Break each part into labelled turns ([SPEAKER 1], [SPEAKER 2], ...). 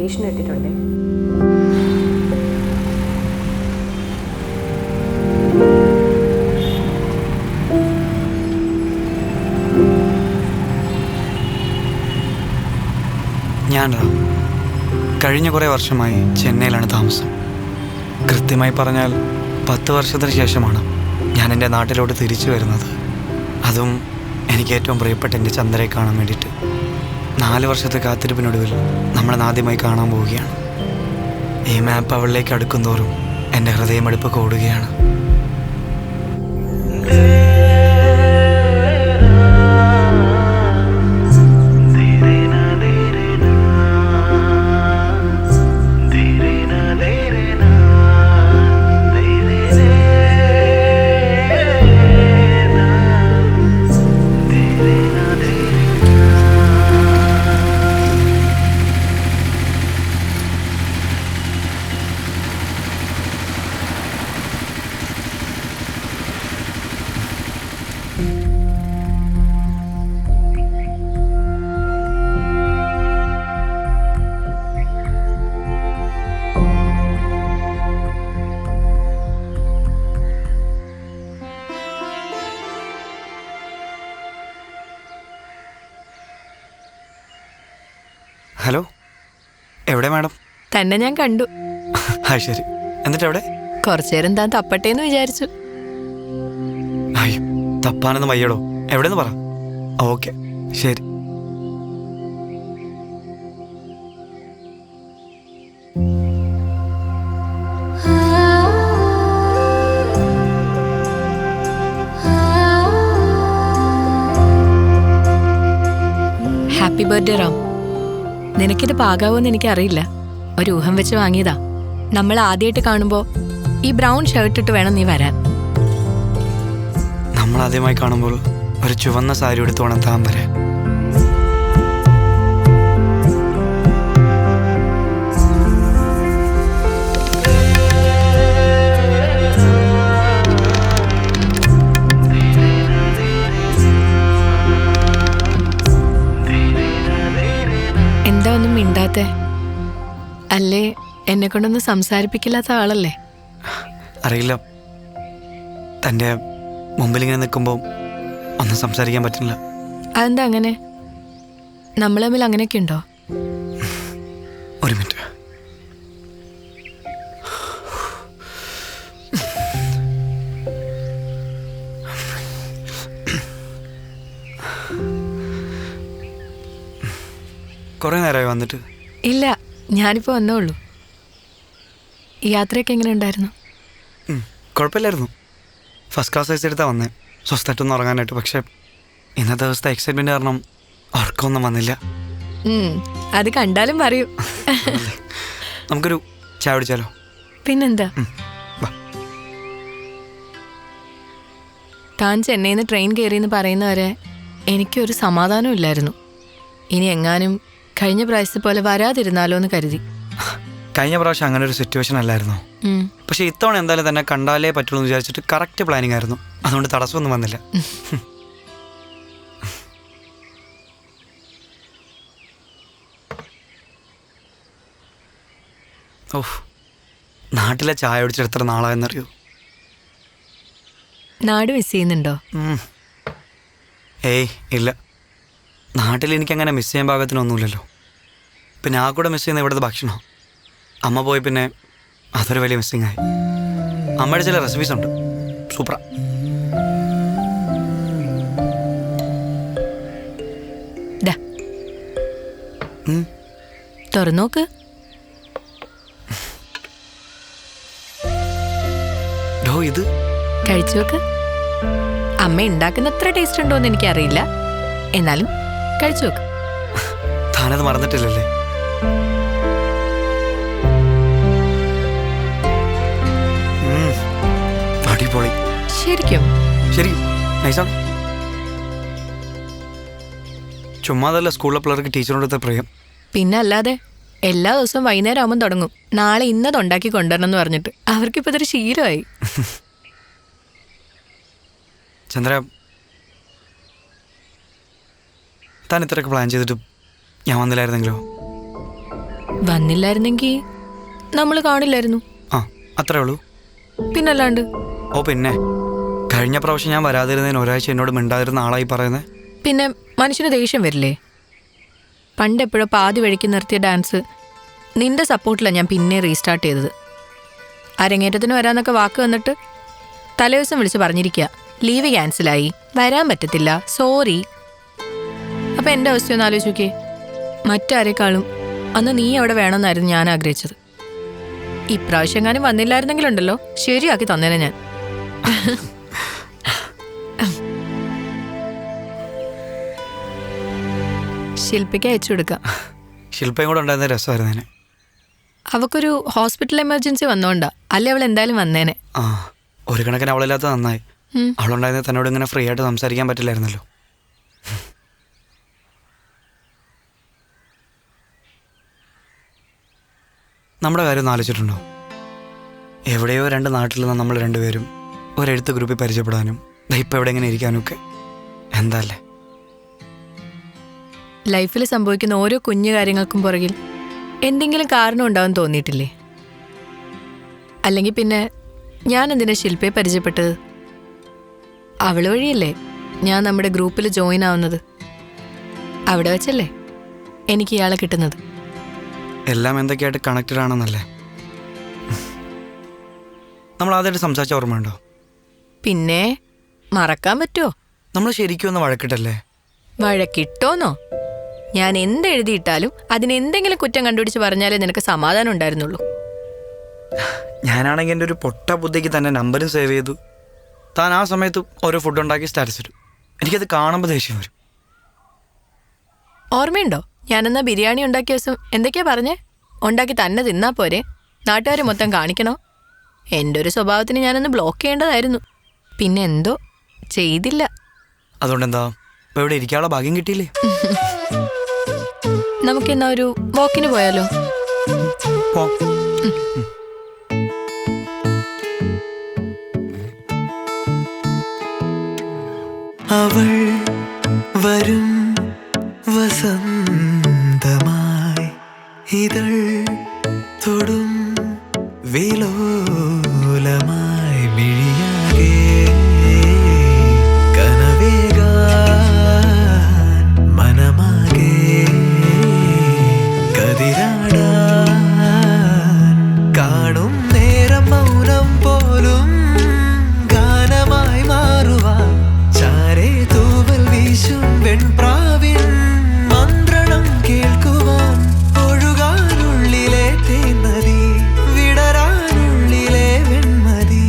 [SPEAKER 1] Location ഇട്ടിട്ടുണ്ട്.
[SPEAKER 2] ഞാൻ കഴിഞ്ഞ കുറേ വർഷമായി ചെന്നൈയിലാണ് താമസം. കൃത്യമായി പറഞ്ഞാൽ 10 വർഷത്തിന് ശേഷമാണ് ഞാൻ എൻ്റെ നാട്ടിലോട്ട് തിരിച്ചു വരുന്നത്. അതും എനിക്ക് ഏറ്റവും പ്രിയപ്പെട്ട എൻ്റെ ചന്ദ്രയെ കാണാൻ വേണ്ടിയിട്ട്. 4 വർഷത്തെ കാത്തിരിപ്പിനൊടുവിൽ നമ്മളെ ആദ്യമായി കാണാൻ പോവുകയാണ്. ഈ മാപ്പ് അവളിലേക്ക് അടുക്കും തോറും എൻ്റെ ഹൃദയമെടുപ്പ് കൂടുകയാണ്. ഹലോ, എവിടെ മാഡം?
[SPEAKER 3] തന്നെ ഞാൻ കണ്ടു.
[SPEAKER 2] ആ ശരി, എന്നിട്ട് എവിടെ?
[SPEAKER 3] കുറച്ചു നേരം താൻ തപ്പട്ടേന്ന് വിചാരിച്ചു.
[SPEAKER 2] അയ്യോ, തപ്പാനൊന്നും വയ്യടോ. എവിടെന്ന് പറ. ഓക്കെ ശരി.
[SPEAKER 3] Happy birthday Ram. നിനക്കിത് പാകാവോന്ന് എനിക്കറിയില്ല. ഒരു ഊഹം വെച്ച് വാങ്ങിയതാ. നമ്മൾ ആദ്യമായിട്ട് കാണുമ്പോൾ ഈ ബ്രൗൺ ഷർട്ട് ഇട്ട് വേണം നീ വരാൻ.
[SPEAKER 2] നമ്മൾ ആദ്യമായി കാണുമ്പോൾ ഒരു ചുവന്ന സാരി എടുത്ത് വേണം താൻ വരാൻ.
[SPEAKER 3] എന്താ ഒന്നും മിണ്ടാത്തെ? അല്ലേ എന്നെ കൊണ്ടൊന്നും സംസാരിപ്പിക്കില്ലാത്ത ആളല്ലേ?
[SPEAKER 2] അറിയില്ല, തൻ്റെ മുമ്പിലിങ്ങനെ നിൽക്കുമ്പോൾ ഒന്നും സംസാരിക്കാൻ പറ്റില്ല.
[SPEAKER 3] അതെന്താ അങ്ങനെ? നമ്മൾ തമ്മിൽ അങ്ങനെയൊക്കെ ഉണ്ടോ?
[SPEAKER 2] ഒരു മിനിറ്റ്. കുറേ നേരമായി വന്നിട്ട്?
[SPEAKER 3] ഇല്ല, ഞാനിപ്പോൾ വന്നേ ഉള്ളൂ. യാത്രയൊക്കെ എങ്ങനെ ഉണ്ടായിരുന്നു?
[SPEAKER 2] കുഴപ്പമില്ലായിരുന്നു. ഫസ്റ്റ് ക്ലാസ് വൈസ് എടുത്താൽ വന്നേ, സ്വസ്ഥമായിട്ടൊന്നും ഉറങ്ങാനായിട്ട്. പക്ഷെ ഇന്നത്തെ ദിവസത്തെ എക്സൈറ്റ്മെൻറ്റ് കാരണം ഉറക്കമൊന്നും വന്നില്ല.
[SPEAKER 3] അത് കണ്ടാലും പറയൂ.
[SPEAKER 2] നമുക്കൊരു ചായ കുടിച്ചാലോ?
[SPEAKER 3] പിന്നെന്താ. താൻ ചെന്നൈയിൽ നിന്ന് ട്രെയിൻ കയറിയെന്ന് പറയുന്നവരെ എനിക്കൊരു സമാധാനം ഇല്ലായിരുന്നു. ഇനി എങ്ങാനും കഴിഞ്ഞ പ്രാവശ്യത്തെ പോലെ വരാതിരുന്നാലോ എന്ന് കരുതി.
[SPEAKER 2] കഴിഞ്ഞ പ്രാവശ്യം അങ്ങനെ ഒരു സിറ്റുവേഷൻ അല്ലായിരുന്നു. പക്ഷെ ഇത്തവണ എന്തായാലും തന്നെ കണ്ടാലേ പറ്റുള്ളൂ എന്ന് വിചാരിച്ചിട്ട് കറക്റ്റ് പ്ലാനിങ് ആയിരുന്നു. അതുകൊണ്ട് തടസ്സമൊന്നും വന്നില്ല. ഓഹ്, നാട്ടിലെ ചായ കുടിച്ചിട്ട് എത്ര നാളായെന്നറിയോ?
[SPEAKER 3] നാട് മിസ് ചെയ്യുന്നുണ്ടോ?
[SPEAKER 2] ഏയ് ഇല്ല, നാട്ടിൽ എനിക്കങ്ങനെ മിസ് ചെയ്യാൻ പാകത്തിനൊന്നുമില്ലല്ലോ. പിന്നെ ആ കൂടെ മിസ് ചെയ്യുന്ന ഇവിടുത്തെ ഭക്ഷണം. അമ്മ പോയി പിന്നെ അതൊരു വലിയ മിസ്സിങ് ആയി. അമ്മയുടെ ചില റെസിപ്പീസ് ഉണ്ട്, സൂപ്പറാ.
[SPEAKER 3] തുറന്നോക്ക്.
[SPEAKER 2] ഇത്
[SPEAKER 3] കഴിച്ചു നോക്ക്. അമ്മ ഉണ്ടാക്കുന്ന അത്ര ടേസ്റ്റ് ഉണ്ടോന്ന് എനിക്കറിയില്ല, എന്നാലും കഴിച്ചു നോക്ക്.
[SPEAKER 2] താനത് മറന്നിട്ടില്ലല്ലേ? അടിപൊളി.
[SPEAKER 3] ശരിക്കും?
[SPEAKER 2] ശരി, നൈസാണ്. ചുമ്മാതല്ല സ്കൂളിലെ പിള്ളേർക്ക് ടീച്ചറിനോടത്തെ പ്രിയം.
[SPEAKER 3] പിന്നെ അല്ലാതെ എല്ലാ ദിവസവും വൈകുന്നേരം ആകുമ്പോൾ തുടങ്ങും, നാളെ ഇന്നത് ഉണ്ടാക്കി കൊണ്ടുവരണം എന്ന് പറഞ്ഞിട്ട്. അവർക്കിപ്പോൾ ഇതൊരു ശീലമായി.
[SPEAKER 2] ചന്ദ്ര, താൻ ഇത്രയൊക്കെ പ്ലാൻ ചെയ്തിട്ട് ഞാൻ വന്നില്ലായിരുന്നെങ്കിലോ?
[SPEAKER 3] വന്നില്ലായിരുന്നെങ്കിൽ നമ്മൾ കാണില്ലായിരുന്നു.
[SPEAKER 2] ആ അത്രേ ഉള്ളൂ.
[SPEAKER 3] പിന്നല്ലാണ്ട്.
[SPEAKER 2] ഓ പിന്നെ കഴിഞ്ഞ പ്രാവശ്യം ഞാൻ വരാതിരുന്നതിന് ഒരാഴ്ച എന്നോട് മിണ്ടാതിരുന്ന ആളായി പറയുന്നത്.
[SPEAKER 3] പിന്നെ മനുഷ്യന് ദേഷ്യം വരില്ലേ? പണ്ടെപ്പോഴോ പാതി വഴിക്ക് നിർത്തിയ ഡാൻസ് നിന്റെ സപ്പോർട്ടിലാണ് ഞാൻ പിന്നെ റീസ്റ്റാർട്ട് ചെയ്തത്. അരങ്ങേറ്റത്തിന് വരാന്നൊക്കെ വാക്ക് വന്നിട്ട് തലേദിവസം വിളിച്ച് പറഞ്ഞിരിക്കുക, ലീവ് ക്യാൻസലായി, വരാൻ പറ്റത്തില്ല, സോറി. അപ്പം എൻ്റെ അവസ്ഥയൊന്ന് ആലോചിക്കേ. മറ്റാരേക്കാളും അന്ന് നീ അവിടെ വേണമെന്നായിരുന്നു ഞാൻ ആഗ്രഹിച്ചത്. ഇപ്രാവശ്യം എങ്ങാനും വന്നില്ലായിരുന്നെങ്കിലുണ്ടല്ലോ ശരിയാക്കി തന്നേനെ ഞാൻ. ശില്പയ്ക്ക് അയച്ചു കൊടുക്കാം.
[SPEAKER 2] ശില്പയും കൂടെ ഉണ്ടായിരുന്ന രസമായിരുന്നേനെ.
[SPEAKER 3] അവക്കൊരു ഹോസ്പിറ്റൽ എമർജൻസി വന്നോണ്ടാ, അല്ലെ അവൾ എന്തായാലും വന്നേനെ.
[SPEAKER 2] ആ ഒരു കണക്കിന് അവളില്ലാത്ത നന്നായി. അവളുണ്ടായിരുന്ന തന്നോട് ഇങ്ങനെ ഫ്രീ ആയിട്ട് സംസാരിക്കാൻ പറ്റില്ലായിരുന്നല്ലോ. നമ്മുടെ കാര്യം ഒന്ന് ആലോചിച്ചിട്ടുണ്ടോ? എവിടെയോ രണ്ട് നാട്ടിൽ നിന്ന് നമ്മൾ രണ്ടുപേരും ഒരെഴുത്ത് ഗ്രൂപ്പിൽ പരിചയപ്പെടാനും ഇപ്പം എവിടെ എങ്ങനെ ഇരിക്കാനും ഒക്കെ എന്താല്ലേ.
[SPEAKER 3] ലൈഫിൽ സംഭവിക്കുന്ന ഓരോ കുഞ്ഞു കാര്യങ്ങൾക്കും പുറകിൽ എന്തെങ്കിലും കാരണം ഉണ്ടാവും തോന്നിയിട്ടില്ലേ? അല്ലെങ്കിൽ പിന്നെ ഞാൻ എന്തിനാ ശില്പയെ പരിചയപ്പെട്ടത്? അവൾ വഴിയല്ലേ ഞാൻ നമ്മുടെ ഗ്രൂപ്പിൽ ജോയിൻ ആവുന്നത്. അവിടെ വെച്ചല്ലേ എനിക്ക് ഇയാളെ കിട്ടുന്നത്.
[SPEAKER 2] എല്ലാം എന്തൊക്കെയായിട്ട് കണക്റ്റഡ് ആണെന്നല്ലേ. നമ്മൾ ആദ്യമായിട്ട് സംസാരിച്ച ഓർമ്മയുണ്ടോ?
[SPEAKER 3] പിന്നെ മറക്കാൻ പറ്റുമോ?
[SPEAKER 2] നമ്മൾ ശരിക്കും ഒന്ന് വഴക്കിട്ടല്ലേ?
[SPEAKER 3] വഴക്കിട്ടോന്നോ? ഞാൻ എന്തെഴുതിയിട്ടാലും അതിനെന്തെങ്കിലും കുറ്റം കണ്ടുപിടിച്ച് പറഞ്ഞാലേ നിനക്ക് സമാധാനം ഉണ്ടായിരുന്നുള്ളൂ.
[SPEAKER 2] ഞാനാണെങ്കിൽ എൻ്റെ ഒരു പൊട്ട ബുദ്ധിക്ക് തന്നെ നമ്പരും സേവ് ചെയ്തു. താൻ ആ സമയത്ത് ഓരോ ഫുഡ് ഉണ്ടാക്കി സ്റ്റാറ്റസ് ഇടും. എനിക്കത് കാണുമ്പോൾ ദേഷ്യം വരും.
[SPEAKER 3] ഓർമ്മയുണ്ടോ ഞാനെന്നാ ബിരിയാണി ഉണ്ടാക്കിയ ദിവസം എന്തൊക്കെയാ പറഞ്ഞേ? ഉണ്ടാക്കി തന്നെ തിന്നാ പോരെ, നാട്ടുകാർ മൊത്തം കാണിക്കണോ? എൻ്റെ ഒരു സ്വഭാവത്തിന് ഞാനൊന്ന് ബ്ലോക്ക് ചെയ്യേണ്ടതായിരുന്നു. പിന്നെ എന്തോ ചെയ്തില്ല.
[SPEAKER 2] അതുകൊണ്ട് എന്താ ഇപ്പം ഇവിടെ ഇരിക്കാനുള്ള ഭാഗ്യം കിട്ടിയില്ലേ?
[SPEAKER 3] നമുക്കെന്നാ ഒരു വാക്കിന് പോയാലോ?
[SPEAKER 1] അവൾ വരും വസന്തമായി ഇതൾ തൊടും വിലോലമായി മിഴിയാകെ കനവേകാൻ മനമാകെ കതിരാടാൻ കാണും നേരം മൗനം പോലും ഗാനമായി മാറുവാൻ ചാരേ തൂവൽ വീശും വെൺപ്രാവിൻ മന്ത്രണം കേൾക്കുവാൻ ഒഴുകാനുള്ളിലെ തേന്നതി വിടരാനുള്ളിലെ വെൺമതി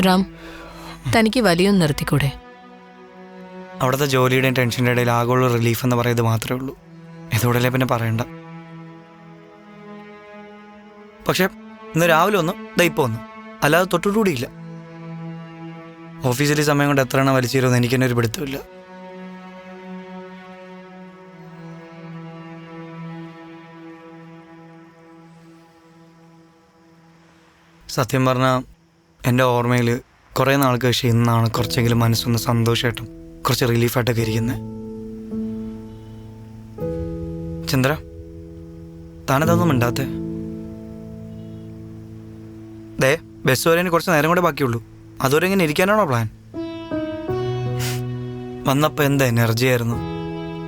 [SPEAKER 3] റാം, തനിക്ക് വലിയൊന്ന് നിർത്തിക്കൂടെ?
[SPEAKER 2] അവിടുത്തെ ജോലിയുടെയും ടെൻഷൻ്റെ ഇടയിൽ ആകെയുള്ള റിലീഫ് എന്ന് പറയുന്നത് മാത്രമേ ഉള്ളൂ. ഇതോടല്ലേ പിന്നെ പറയണ്ട. പക്ഷെ ഇന്ന് രാവിലെ ഒന്ന് ഇപ്പോൾ ഒന്ന്, അല്ലാതെ തൊട്ടുകൂടിയില്ല. ഓഫീസിൽ സമയം കൊണ്ട് എത്ര എണ്ണം വലിച്ചേരുമെന്ന് എനിക്ക് തന്നെ ഒരു പിടുത്തമില്ല. സത്യം പറഞ്ഞാൽ എൻ്റെ ഓർമ്മയിൽ കുറേ നാൾക്ക് ശേഷം ഇന്നാണ് കുറച്ചെങ്കിലും മനസ്സൊന്ന് സന്തോഷമായിട്ടും കുറച്ച് റിലീഫായിട്ടൊക്കെ ഇരിക്കുന്നത്. ചന്ദ്ര, താനെന്തൊന്നും മിണ്ടാത്തെ? ദേ, ബസ് വരെ കുറച്ച് നേരം കൂടെ ബാക്കിയുള്ളൂ. അതുവരെ ഇങ്ങനെ ഇരിക്കാനാണോ പ്ലാൻ? വന്നപ്പോൾ എന്താ എനർജി ആയിരുന്നു,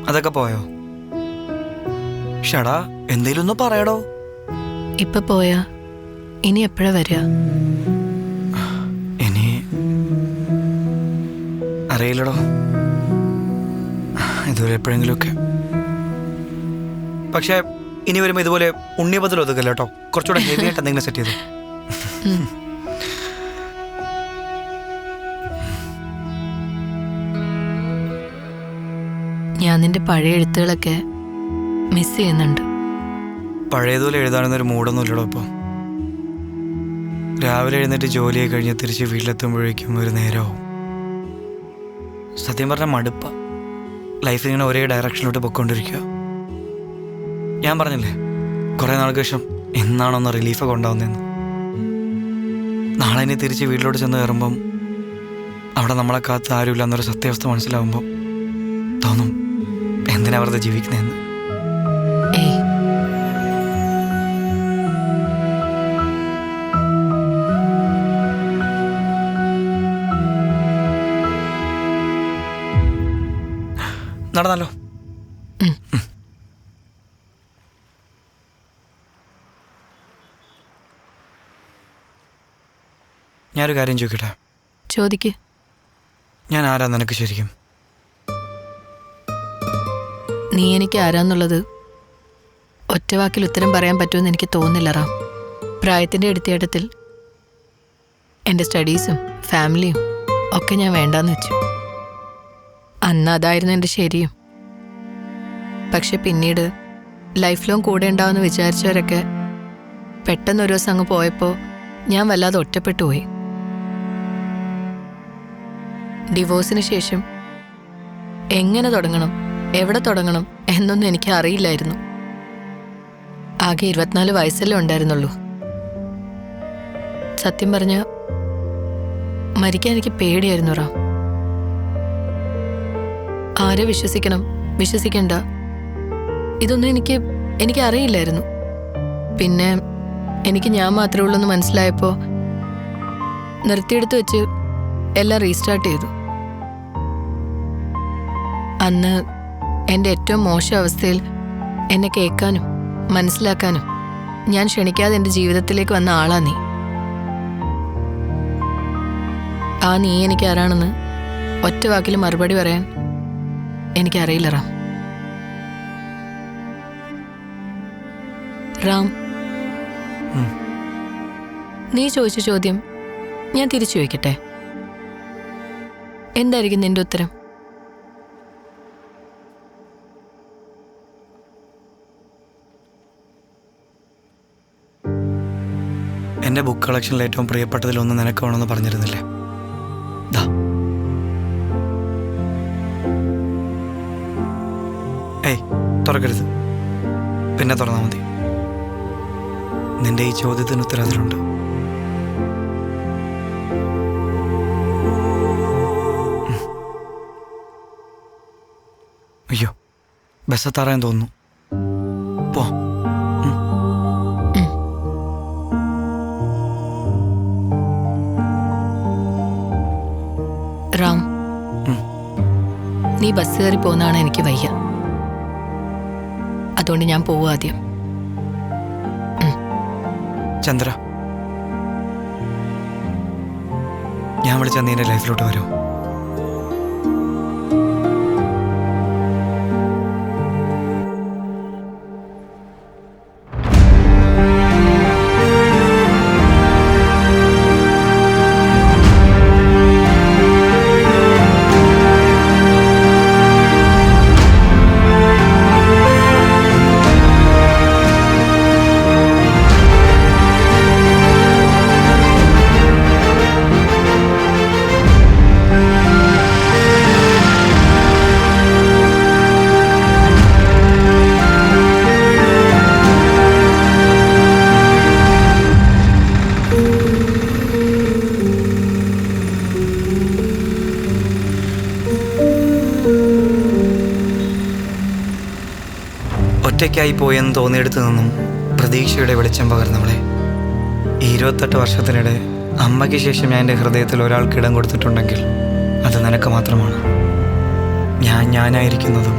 [SPEAKER 2] അതൊക്കെ പോയോ? ഷടാ, എന്തേലും ഒന്ന് പറയടോ.
[SPEAKER 3] ഇപ്പൊ പോയാ ഇനി എപ്പോഴാ വരിക?
[SPEAKER 2] ഇനി അറിയില്ലടോ, ഇതുവരെ എപ്പോഴെങ്കിലുമൊക്കെ. പക്ഷേ ഇനി വരുമ്പോൾ ഇതുപോലെ ഉണ്ണിയപ്പത്തിൽ ഒതുക്കല്ല കേട്ടോ, കുറച്ചുകൂടെ ഹെവി ആയിട്ട് എന്തെങ്കിലും സെറ്റ് ചെയ്തു.
[SPEAKER 3] ഞാൻ നിന്റെ പഴയ എഴുത്തുകളൊക്കെ മിസ് ചെയ്യുന്നുണ്ട്.
[SPEAKER 2] പഴയതുപോലെ എഴുതാനൊന്നൊരു മൂടൊന്നും ഇല്ലടോ ഇപ്പോൾ. രാവിലെ എഴുന്നേറ്റ് ജോലിയൊക്കെ കഴിഞ്ഞ് തിരിച്ച് വീട്ടിലെത്തുമ്പോഴേക്കും ഒരു നേരമാവും. സത്യം പറഞ്ഞാൽ മടുപ്പ. ലൈഫ് ഇങ്ങനെ ഒരേ ഡയറക്ഷനിലോട്ട് പൊയ്ക്കൊണ്ടിരിക്കുക. ഞാൻ പറഞ്ഞില്ലേ കുറേ നാൾക്ക് ശേഷം എന്നാണൊന്ന് റിലീഫൊക്കെ ഉണ്ടാവുന്നതെന്ന്. നാളെ ഇനി തിരിച്ച് വീട്ടിലോട്ട് ചെന്ന് കയറുമ്പം അവിടെ നമ്മളെ കാത്ത് ആരുമില്ല എന്നൊരു സത്യാവസ്ഥ മനസ്സിലാവുമ്പോൾ തോന്നും എന്തിനാ വെറുതെ ജീവിക്കുന്നതെന്ന്.
[SPEAKER 3] ഏയ്,
[SPEAKER 2] നടന്നല്ലോ. ഞാനൊരു കാര്യം ചോദിക്കട്ടെ?
[SPEAKER 3] ചോദിക്ക്.
[SPEAKER 2] ഞാൻ ആരാ നിനക്ക് ശരിക്കും?
[SPEAKER 3] നീ എനിക്ക് ആരാന്നുള്ളത് ഒറ്റവാക്കിൽ ഉത്തരം പറയാൻ പറ്റുമെന്ന് എനിക്ക് തോന്നുന്നില്ല റാം. പ്രായത്തിൻ്റെ എടുത്തിയേട്ടത്തിൽ എൻ്റെ സ്റ്റഡീസും ഫാമിലിയും ഒക്കെ ഞാൻ വേണ്ടാന്ന് വെച്ചു. അന്ന് അതായിരുന്നു എൻ്റെ ശരിയും. പക്ഷെ പിന്നീട് ലൈഫ് ലോങ് കൂടെ ഉണ്ടാവുമെന്ന് വിചാരിച്ചവരൊക്കെ പെട്ടെന്നൊരു ദിവസം അങ്ങ് പോയപ്പോൾ ഞാൻ വല്ലാതെ ഒറ്റപ്പെട്ടു പോയി. ഡിവോഴ്സിന് ശേഷം എങ്ങനെ തുടങ്ങണം, എവിടെ തുടങ്ങണം എന്നൊന്നും എനിക്ക് അറിയില്ലായിരുന്നു. ആകെ 24 വയസ്സല്ലേ ഉണ്ടായിരുന്നുള്ളൂ. സത്യം പറഞ്ഞ മരിക്കാൻ എനിക്ക് പേടിയായിരുന്നു റാം. ആരെ വിശ്വസിക്കണം, വിശ്വസിക്കണ്ട, ഇതൊന്നും എനിക്ക് അറിയില്ലായിരുന്നു. പിന്നെ എനിക്ക് ഞാൻ മാത്രമേ ഉള്ളൂ എന്ന് മനസ്സിലായപ്പോൾ നിർത്തിയെടുത്ത് വെച്ച് എല്ലാം റീസ്റ്റാർട്ട് ചെയ്തു. അന്ന് എൻ്റെ ഏറ്റവും മോശം അവസ്ഥയിൽ എന്നെ കേൾക്കാനും മനസ്സിലാക്കാനും ഞാൻ ക്ഷണിക്കാതെ എൻ്റെ ജീവിതത്തിലേക്ക് വന്ന ആളാ നീ. ആ നീ എനിക്ക് ആരാണെന്ന് ഒറ്റ വാക്കിൽ മറുപടി പറയാൻ എനിക്കറിയില്ല റാം. റാം, നീ ചോദിച്ച ചോദ്യം ഞാൻ തിരിച്ചു ചോദിക്കട്ടെ? എന്തായിരിക്കും നിന്റെ ഉത്തരം?
[SPEAKER 2] എൻ്റെ ബുക്ക് കളക്ഷനിൽ ഏറ്റവും പ്രിയപ്പെട്ടതിലൊന്ന് നിനക്ക് വേണമെന്ന് പറഞ്ഞിരുന്നില്ലേ? ദാ, ഏയ് തുറക്കരുത്, പിന്നെ തുറന്നാൽ മതി. നിന്റെ ഈ ചോദ്യത്തിന് ഉത്തരം അതിലുണ്ട്. അയ്യോ, ബസ് എത്താറാൻ തോന്നുന്നു. പോ.
[SPEAKER 3] റാം, നീ ബസ് കയറി പോകുന്നതാണ് എനിക്ക് വയ്യ. അതുകൊണ്ട് ഞാൻ പോവുക ആദ്യം.
[SPEAKER 2] ചന്ദ്ര, ഞാൻ വിളിച്ചാൽ നീ എൻ്റെ ലൈഫിലോട്ട് വരുമോ? ഒറ്റയ്ക്കായി പോയെന്ന് തോന്നിയെടുത്തു നിന്നും പ്രതീക്ഷയുടെ വെളിച്ചം പകർന്നവളെ. ഈ 28 വർഷത്തിനിടെ അമ്മയ്ക്ക് ശേഷം ഞാൻ എൻ്റെ ഹൃദയത്തിൽ ഒരാൾക്ക് ഇടം കൊടുത്തിട്ടുണ്ടെങ്കിൽ അത് നിനക്ക് മാത്രമാണ്. ഞാനായിരിക്കുന്നതും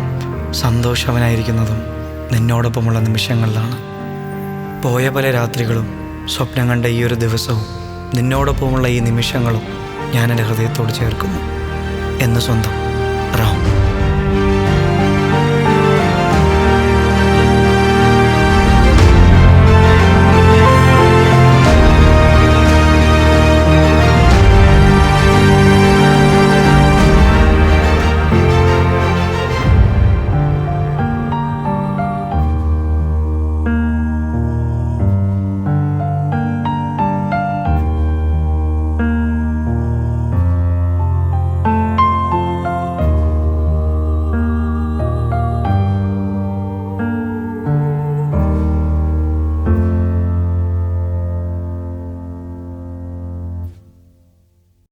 [SPEAKER 2] സന്തോഷവനായിരിക്കുന്നതും നിന്നോടൊപ്പമുള്ള നിമിഷങ്ങളിലാണ്. പോയ പല രാത്രികളും, സ്വപ്നം കണ്ട ഈ ഒരു ദിവസവും, നിന്നോടൊപ്പമുള്ള ഈ നിമിഷങ്ങളും ഞാൻ എൻ്റെ ഹൃദയത്തോട് ചേർക്കുന്നു. എന്ന് സ്വന്തം റാം.